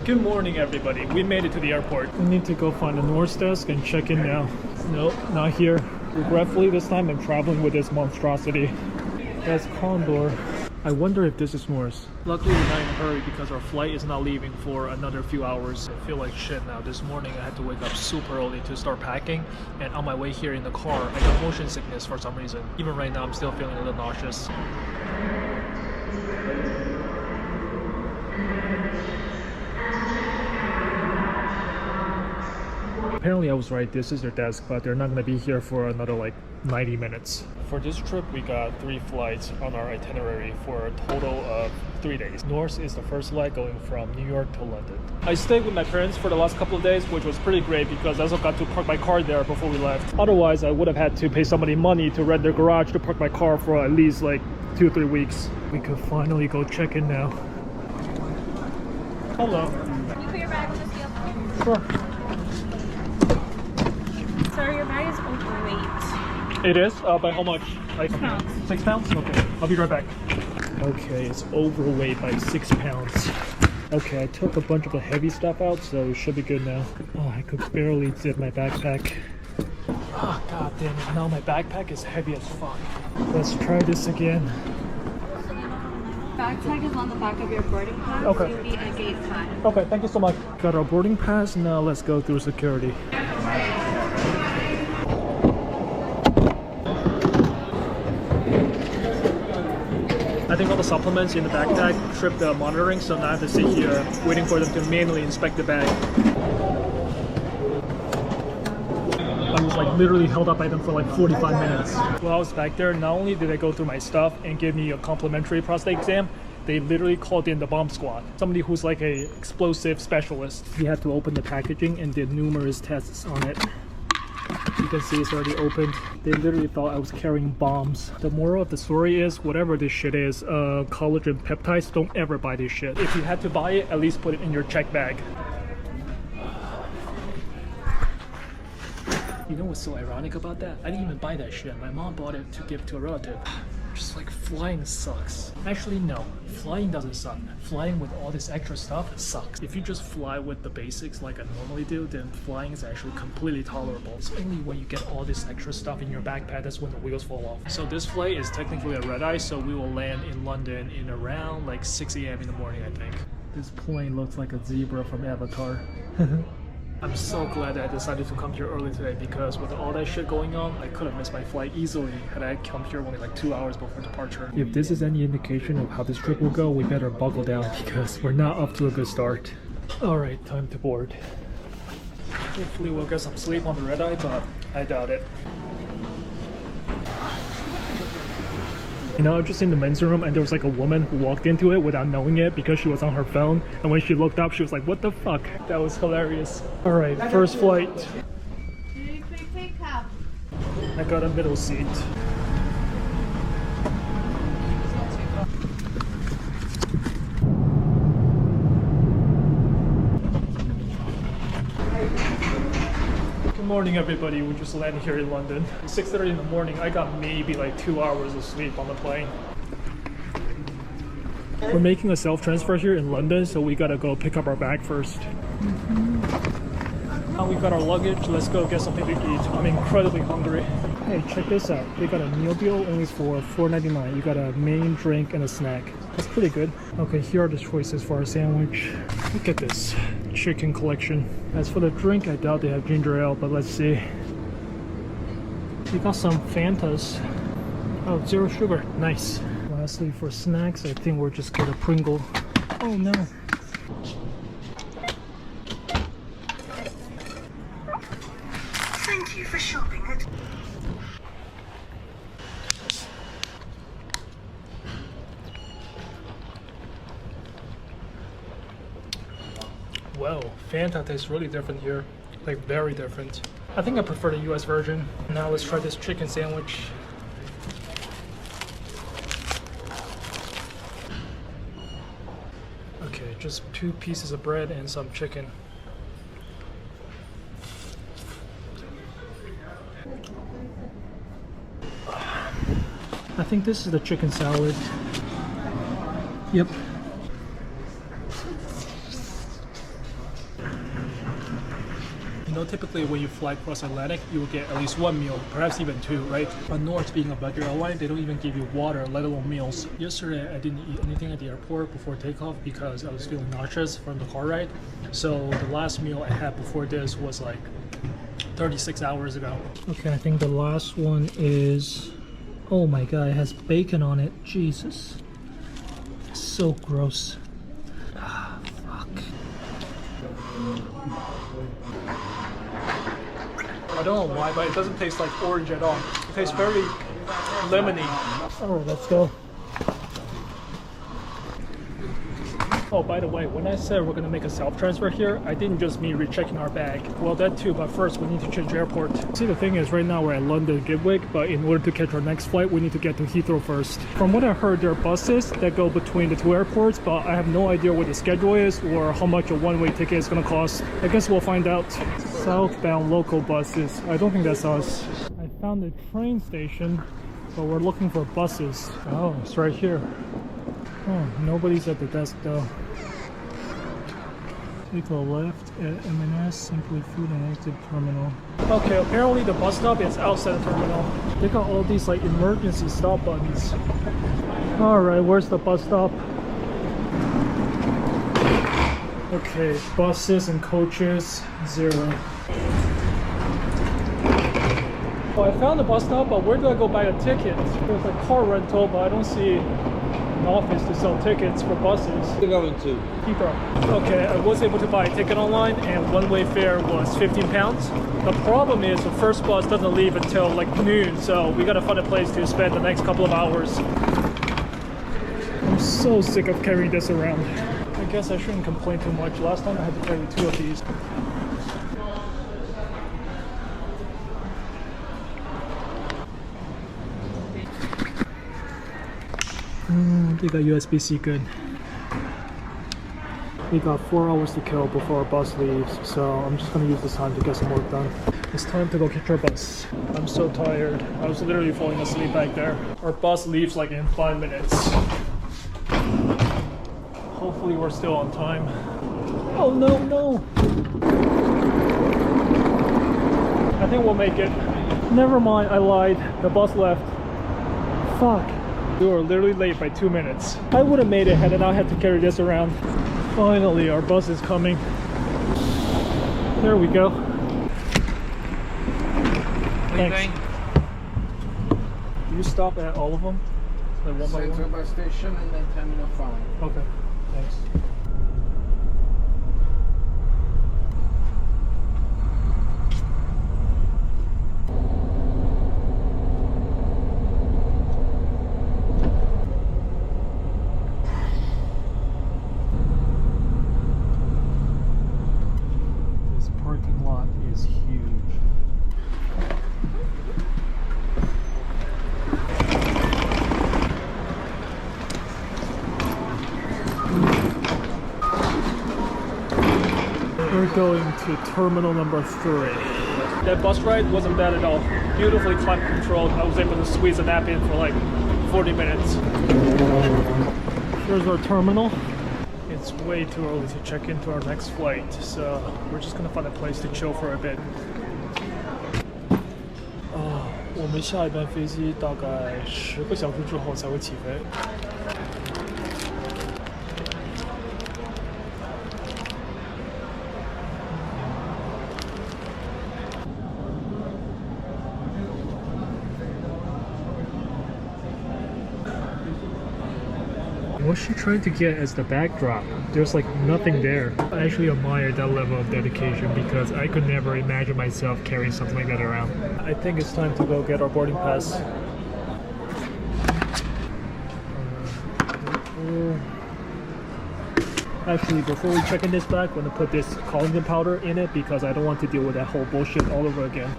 Good morning, everybody. We made it to the airport. We need to go find the Norse desk and check in now. Nope, not here. Regretfully, this time I'm traveling with this monstrosity. That's Condor. I wonder if this is Norse. Luckily, we're not in a hurry because our flight is not leaving for another few hours. I feel like shit now. This morning, I had to wake up super early to start packing. And on my way here in the car, I got motion sickness for some reason. Even right now, I'm still feeling a little nauseous. Apparently I was right, this is their desk, but they're not going to be here for another like 90 minutes. For this trip, we got 3 flights on our itinerary for a total of 3 days. Norse is the first leg going from New York to London. I stayed with my parents for the last couple of days, which was pretty great because I also got to park my car there before we left. Otherwise, I would have had to pay somebody money to rent their garage to park my car for at least like 2-3 weeks. We could finally go check in now. Hello. Can you put your bag on the scale? Sure. Sorry, your bag is overweight. It is? By how much? Like 6 pounds. 6 pounds? Okay, I'll be right back. Okay, it's overweight by 6 pounds. Okay, I took a bunch of the heavy stuff out, so it should be good now. Oh, I could barely zip my backpack. Oh, god damn it. Now my backpack is heavy as fuck. Let's try this again. Bag tag is on the back of your boarding pass. Okay. You'll be at gate 5. Okay, thank you so much. Got our boarding pass, now let's go through security. I think all the supplements in the bag tag tripped the monitoring, so now I have to sit here waiting for them to manually inspect the bag. I was like literally held up by them for like 45 minutes. While I was back there, not only did they go through my stuff and give me a complimentary prostate exam, they literally called in the bomb squad. Somebody who's like a explosive specialist. He had to open the packaging and did numerous tests on it. You can see it's already opened. They literally thought I was carrying bombs. The moral of the story is, whatever this shit is, collagen peptides, don't ever buy this shit. If you had to buy it, at least put it in your check bag. You know what's so ironic about that? I didn't even buy that shit. My mom bought it to give to a relative. Just like flying sucks. Actually, no. Flying doesn't suck. Flying with all this extra stuff sucks. If you just fly with the basics like I normally do, then flying is actually completely tolerable. It's only when you get all this extra stuff in your backpack that's when the wheels fall off. So this flight is technically a red-eye, so we will land in London in around like 6 a.m. in the morning, I think. This plane looks like a zebra from Avatar. I'm so glad that I decided to come here early today because with all that shit going on, I could have missed my flight easily had I come here only like 2 hours before departure. If this is any indication of how this trip will go, we better buckle down because we're not off to a good start. Alright, time to board. Hopefully we'll get some sleep on the red eye, but I doubt it. You know, I was just in the men's room and there was like a woman who walked into it without knowing it because she was on her phone. And when she looked up, she was like, what the fuck? That was hilarious. All right, first flight. I got a middle seat. Good morning, everybody. We just landed here in London. It's 6:30 in the morning. I got maybe like 2 hours of sleep on the plane. We're making a self-transfer here in London, so we gotta go pick up our bag first. Now we got our luggage. Let's go get something to eat. I'm incredibly hungry. Hey, check this out. They got a meal deal only for $4.99. You got a main drink and a snack. That's pretty good. Okay, here are the choices for our sandwich. Look at this chicken collection. As for the drink, I doubt they have ginger ale, but let's see. We got some Fantas. Oh, 0 sugar. Nice. Lastly, for snacks, I think we'll just get a Pringle. Oh no. Thank you for shopping at... Wow, Fanta tastes really different here. Like very different. I think I prefer the US version. Now let's try this chicken sandwich. Okay, just 2 pieces of bread and some chicken. I think this is the chicken salad. Yep. You know, typically when you fly across Atlantic, you will get at least one meal, perhaps even two, right? But North being a budget airline, they don't even give you water, let alone meals. Yesterday, I didn't eat anything at the airport before takeoff because I was feeling nauseous from the car ride. So the last meal I had before this was like 36 hours ago. Okay, I think the last one is, oh my god, it has bacon on it. Jesus. So gross. Ah, fuck. I don't know why, but it doesn't taste like orange at all. It tastes very lemony. Alright, let's go. Oh, by the way, when I said we're gonna make a self-transfer here, I didn't just mean rechecking our bag. Well, that too, but first we need to change airport. See, the thing is, right now we're at London Gatwick, but in order to catch our next flight, we need to get to Heathrow first. From what I heard, there are buses that go between the two airports, but I have no idea what the schedule is or how much a one-way ticket is gonna cost. I guess we'll find out. Southbound local buses. I don't think that's us. I found the train station, but we're looking for buses. Oh, it's right here. Oh, nobody's at the desk though. Take a left at M&S, Simply Food and Exit Terminal. Okay, apparently the bus stop is outside the terminal. They got all these like emergency stop buttons. Alright, where's the bus stop? Okay, buses and coaches, 0. Oh, I found the bus stop, but where do I go buy a ticket? There's a car rental, but I don't see an office to sell tickets for buses. Where are you going to? Heathrow. Okay, I was able to buy a ticket online, and one-way fare was £15. The problem is the first bus doesn't leave until like noon, so we gotta find a place to spend the next couple of hours. I'm so sick of carrying this around. I guess I shouldn't complain too much. Last time I had to carry 2 of these. They got USB-C good. We got 4 hours to kill before our bus leaves, so I'm just gonna use this time to get some work done. It's time to go catch our bus. I'm so tired. I was literally falling asleep back there. Our bus leaves like in 5 minutes. Hopefully we're still on time. Oh no, no! I think we'll make it. Never mind, I lied. The bus left. Fuck. We were literally late by 2 minutes. I would have made it had I not had to carry this around. Finally, our bus is coming. There we go. Thanks. Do you stop at all of them? Like one by one? Central bus station and then Terminal 5. Okay, thanks. This parking lot is huge. We're going to terminal number 3. That bus ride wasn't bad at all. Beautifully climate controlled. I was able to squeeze a nap in for like 40 minutes. Here's our terminal. It's way too early to check into our next flight, so we're just gonna find a place to chill for a bit. 我们下一班飞机大概10个小时之后才会起飞。What's she trying to get as the backdrop? There's like nothing there. I actually admire that level of dedication because I could never imagine myself carrying something like that around. I think it's time to go get our boarding pass. Actually, before we check in this bag, I'm going to put this collagen powder in it because I don't want to deal with that whole bullshit all over again.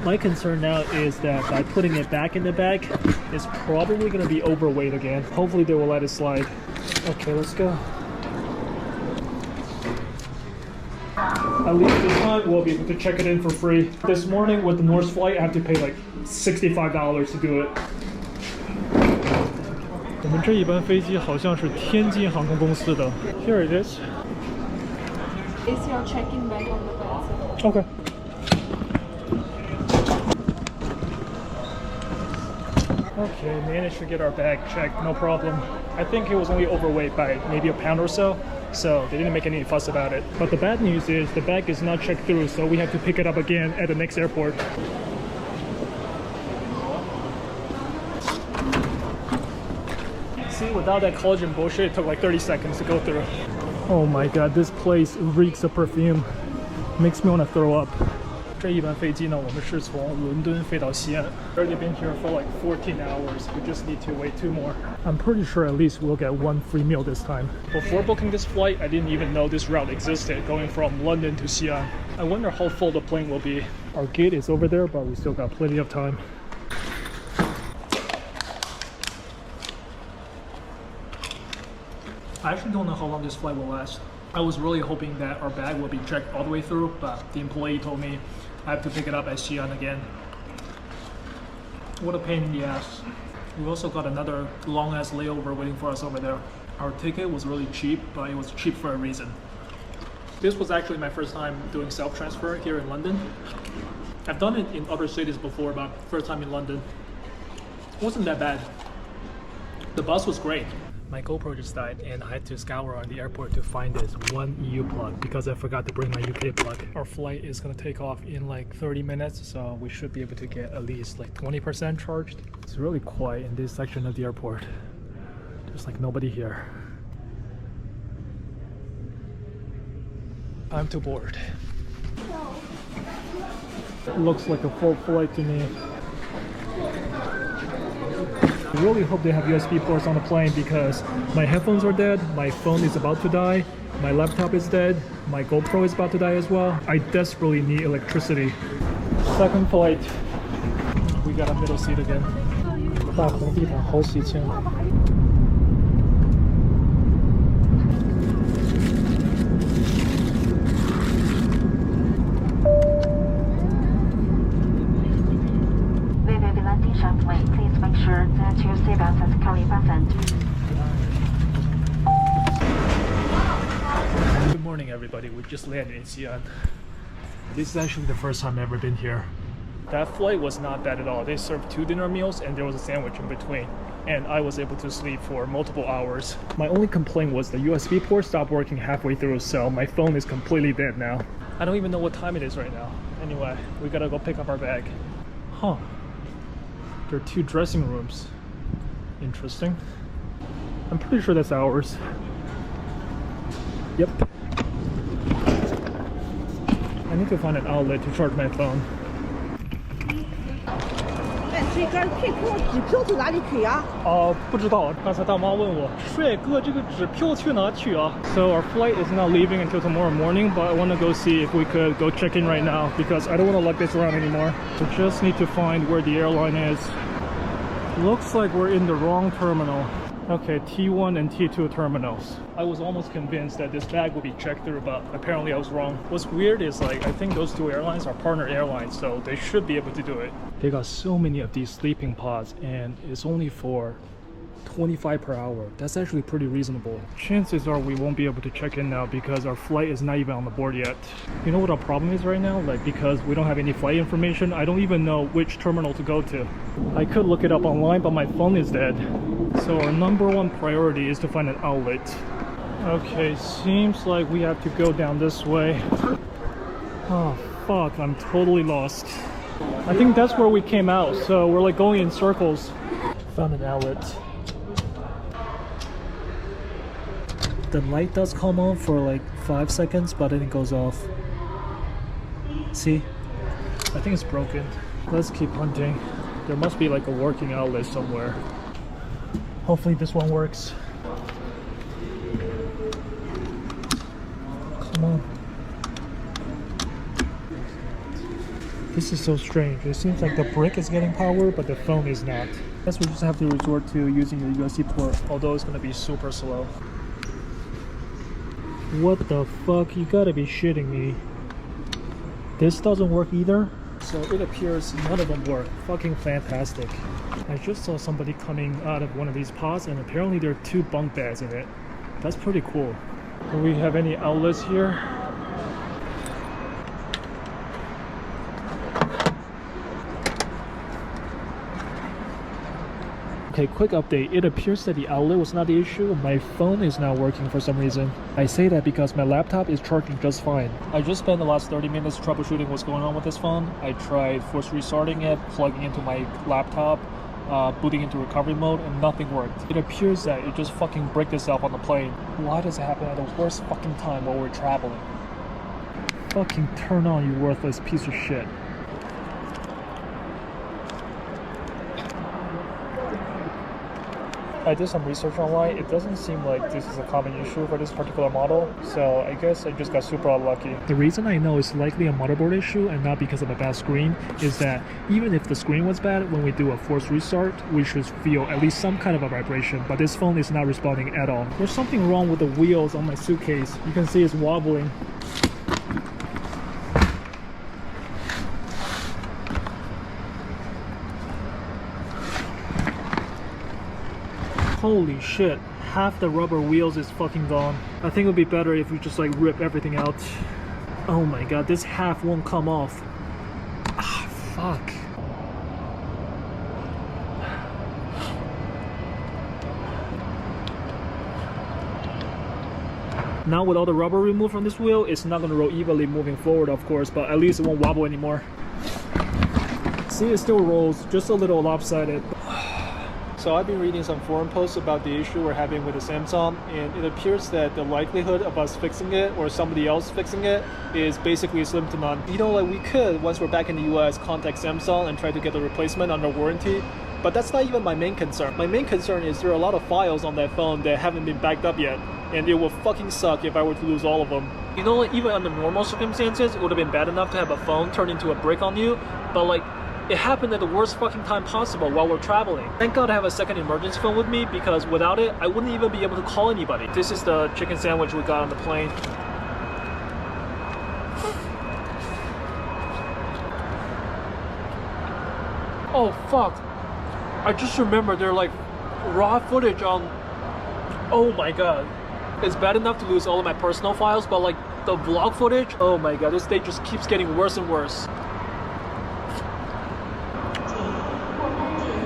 My concern now is that by putting it back in the bag, it's probably going to be overweight again. Hopefully they will let it slide. Okay, let's go. At least this time we'll be able to check it in for free. This morning with the North flight, I have to pay like $65 to do it. 我们这一班飞机好像是天津航空公司的。Here it is. Is your check-in bag on the bed? Okay. Okay, managed to get our bag checked, no problem. I think it was only overweight by maybe a pound or so they didn't make any fuss about it. But the bad news is the bag is not checked through, so we have to pick it up again at the next airport. See, without that collagen bullshit, it took like 30 seconds to go through. Oh my god, this place reeks of perfume. Makes me want to throw up. 这一班飞机呢，我们是从伦敦飞到西安。Already been here for like 14 hours. We just need to wait 2 more. I'm pretty sure at least we'll get 1 free meal this time. Before booking this flight, I didn't even know this route existed, going from London to Xi'an. I wonder how full the plane will be. Our gate is over there, but we still got plenty of time. I actually don't know how long this flight will last. I was really hoping that our bag will be checked all the way through, but the employee told me I have to pick it up at Xi'an again. What a pain in the ass. We also got another long-ass layover waiting for us over there. Our ticket was really cheap, but it was cheap for a reason. This was actually my first time doing self-transfer here in London. I've done it in other cities before, but first time in London. It wasn't that bad. The bus was great. My GoPro just died and I had to scour on the airport to find this one EU plug because I forgot to bring my UK plug. Our flight is gonna take off in like 30 minutes, so we should be able to get at least like 20% charged. It's really quiet in this section of the airport. There's like nobody here. I'm too bored. It looks like a full flight to me. I really hope they have USB ports on the plane because my headphones are dead, my phone is about to die, my laptop is dead, my GoPro is about to die as well. I desperately need electricity. Second flight. We got a middle seat again. 大红地毯好喜庆。Please make sure that your seatbelt is securely fastened. Good morning, everybody. We just landed in Xi'an. This is actually the first time I've ever been here. That flight was not bad at all. They served 2 dinner meals and there was a sandwich in between. And I was able to sleep for multiple hours. My only complaint was the USB port stopped working halfway through, so my phone is completely dead now. I don't even know what time it is right now. Anyway, we gotta go pick up our bag. Huh. There are 2 dressing rooms. Interesting. I'm pretty sure that's ours. Yep. I need to find an outlet to charge my phone. 这张片票纸票从哪里取啊？不知道，刚才大妈问我，帅哥，这个纸票去哪取啊？ So our flight is not leaving until tomorrow morning, but I want to go see if we could go check in right now because I don't want to lug this around anymore. We just need to find where the airline is. Looks like we're in the wrong terminal. Okay, T1 and T2 terminals. I was almost convinced that this bag would be checked through, but apparently I was wrong. What's weird is like I think those 2 airlines are partner airlines, so they should be able to do it. They got so many of these sleeping pods and it's only for 25 per hour. That's actually pretty reasonable. Chances are we won't be able to check in now because our flight is not even on the board yet. You know what our problem is right now? Like because we don't have any flight information, I don't even know which terminal to go to. I could look it up online, but my phone is dead. So our number 1 priority is to find an outlet. Okay, seems like we have to go down this way. Oh fuck, I'm totally lost. I think that's where we came out, so we're like going in circles. Found an outlet. The light does come on for like 5 seconds, but then it goes off. See? I think it's broken. Let's keep hunting. There must be like a working outlet somewhere. Hopefully this one works. Come on. This is so strange. It seems like the brick is getting power, but the phone is not. I guess we just have to resort to using the USB port, although it's gonna be super slow. What the fuck? You gotta be shitting me. This doesn't work either? So it appears none of them work. Fucking fantastic. I just saw somebody coming out of one of these pods and apparently there are 2 bunk beds in it. That's pretty cool. Do we have any outlets here? Okay, quick update. It appears that the outlet was not the issue. My phone is not working for some reason. I say that because my laptop is charging just fine. I just spent the last 30 minutes troubleshooting what's going on with this phone. I tried force restarting it, plugging into my laptop, booting into recovery mode, and nothing worked. It appears that it just fucking bricked itself on the plane. Why does it happen at the worst fucking time while we're traveling? Fucking turn on, you worthless piece of shit. I did some research online. It doesn't seem like this is a common issue for this particular model, so I guess I just got super unlucky. The reason I know it's likely a motherboard issue and not because of a bad screen is that even if the screen was bad, when we do a forced restart, we should feel at least some kind of a vibration, but this phone is not responding at all. There's something wrong with the wheels on my suitcase. You can see it's wobbling. Holy shit, half the rubber wheels is fucking gone. I think it would be better if we just like rip everything out. Oh my god, this half won't come off. Ah, fuck. Now with all the rubber removed from this wheel, it's not gonna roll evenly moving forward, of course, but at least it won't wobble anymore. See, it still rolls, just a little lopsided. So I've been reading some forum posts about the issue we're having with the Samsung, and it appears that the likelihood of us fixing it or somebody else fixing it is basically slim to none. You know, like we could, once we're back in the US, contact Samsung and try to get the replacement under warranty, but that's not even my main concern. My main concern is there are a lot of files on that phone that haven't been backed up yet, and it will fucking suck if I were to lose all of them. You know, like even under normal circumstances, it would have been bad enough to have a phone turn into a brick on you, but like, it happened at the worst fucking time possible while we're traveling. Thank God I have a second emergency phone with me, because without it, I wouldn't even be able to call anybody. This is the chicken sandwich we got on the plane. Oh fuck. I just remembered there are like raw footage on... Oh my god. It's bad enough to lose all of my personal files, but like the vlog footage, oh my god, this day just keeps getting worse and worse.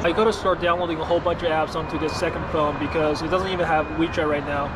I gotta start downloading a whole bunch of apps onto this second phone because it doesn't even have WeChat right now.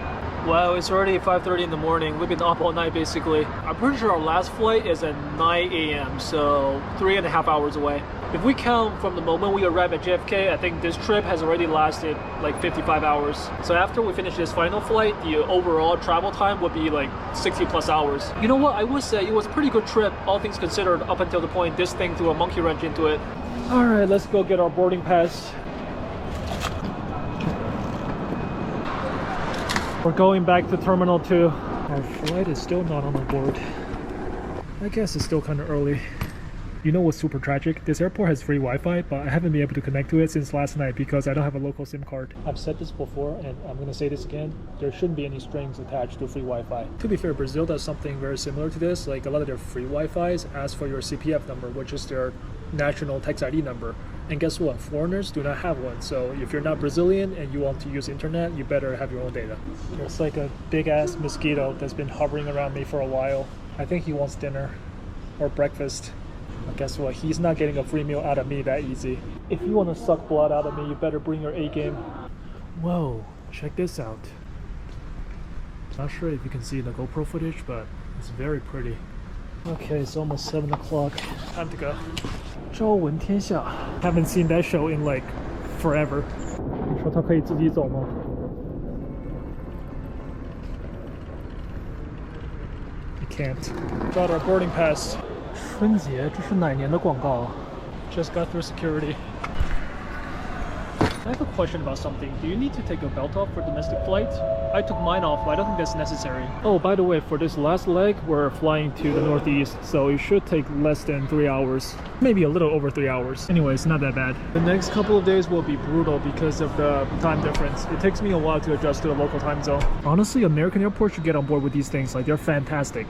Wow, it's already 5:30 in the morning. We've been up all night basically. I'm pretty sure our last flight is at 9 a.m. so 3.5 hours away. If we count from the moment we arrived at JFK, I think this trip has already lasted like 55 hours. So after we finish this final flight, the overall travel time would be like 60 plus hours. You know what, I would say it was a pretty good trip, all things considered, up until the point this thing threw a monkey wrench into it. Alright, let's go get our boarding pass. We're going back to Terminal 2. Our flight is still not on the board. I guess it's still kind of early. You know what's super tragic? This airport has free Wi-Fi, but I haven't been able to connect to it since last night because I don't have a local SIM card. I've said this before, and I'm going to say this again. There shouldn't be any strings attached to free Wi-Fi. To be fair, Brazil does something very similar to this. Like a lot of their free Wi-Fis ask for your CPF number, which is their national tax ID number. And guess what? Foreigners do not have one. So if you're not Brazilian and you want to use internet, you better have your own data. There's like a big ass mosquito that's been hovering around me for a while. I think he wants dinner or breakfast. But guess what? He's not getting a free meal out of me that easy. If you want to suck blood out of me, you better bring your A game. Whoa, check this out. Not sure if you can see the GoPro footage, but it's very pretty. Okay, it's almost 7 o'clock. Time to go. 朝闻天下. Haven't seen that show in like forever. 你说它可以自己走吗? I can't. Got our boarding pass. 春节，这是哪年的广告? Just got through security. I have a question about something. Do you need to take your belt off for domestic flights? I took mine off, but I don't think that's necessary. Oh, by the way, for this last leg, we're flying to the northeast, so it should take less than 3 hours. Maybe a little over 3 hours. Anyway, it's not that bad. The next couple of days will be brutal because of the time difference. It takes me a while to adjust to the local time zone. Honestly, American airports should get on board with these things. Like, they're fantastic.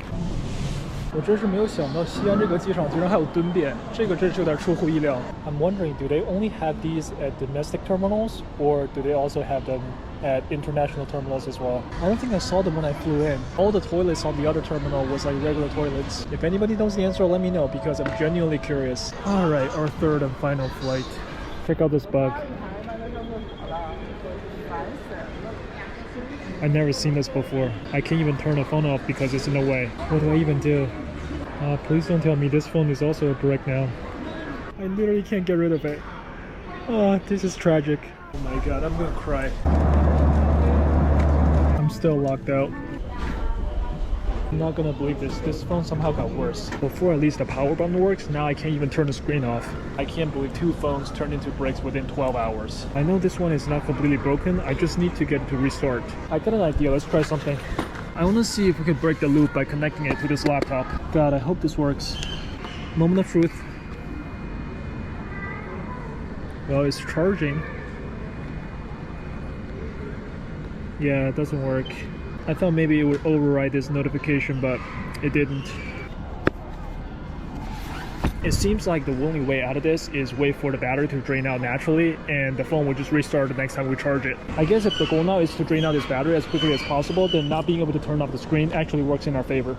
我真是没有想到西安这个机场居然还有蹲便，这个真是有点出乎意料。I'm wondering, do they only have these at domestic terminals, or do they also have them at international terminals as well? I don't think I saw them when I flew in. All the toilets on the other terminal was like regular toilets. If anybody knows the answer, let me know because I'm genuinely curious. Alright, our third and final flight. Check out this bug. I've never seen this before. I can't even turn the phone off because it's in the way. What do I even do? Please don't tell me this phone is also a brick now. I literally can't get rid of it. Oh, this is tragic. Oh my god, I'm gonna cry. I'm still locked out. I'm not gonna believe this. This phone somehow got worse. Before at least the power button works, now I can't even turn the screen off. I can't believe 2 phones turned into bricks within 12 hours. I know this one is not completely broken. I just need to get it to restart. I got an idea. Let's try something. I want to see if we can break the loop by connecting it to this laptop. God, I hope this works. Moment of truth. Well, it's charging. Yeah, it doesn't work. I thought maybe it would override this notification, but it didn't. It seems like the only way out of this is wait for the battery to drain out naturally, and the phone will just restart the next time we charge it. I guess if the goal now is to drain out this battery as quickly as possible, then not being able to turn off the screen actually works in our favor.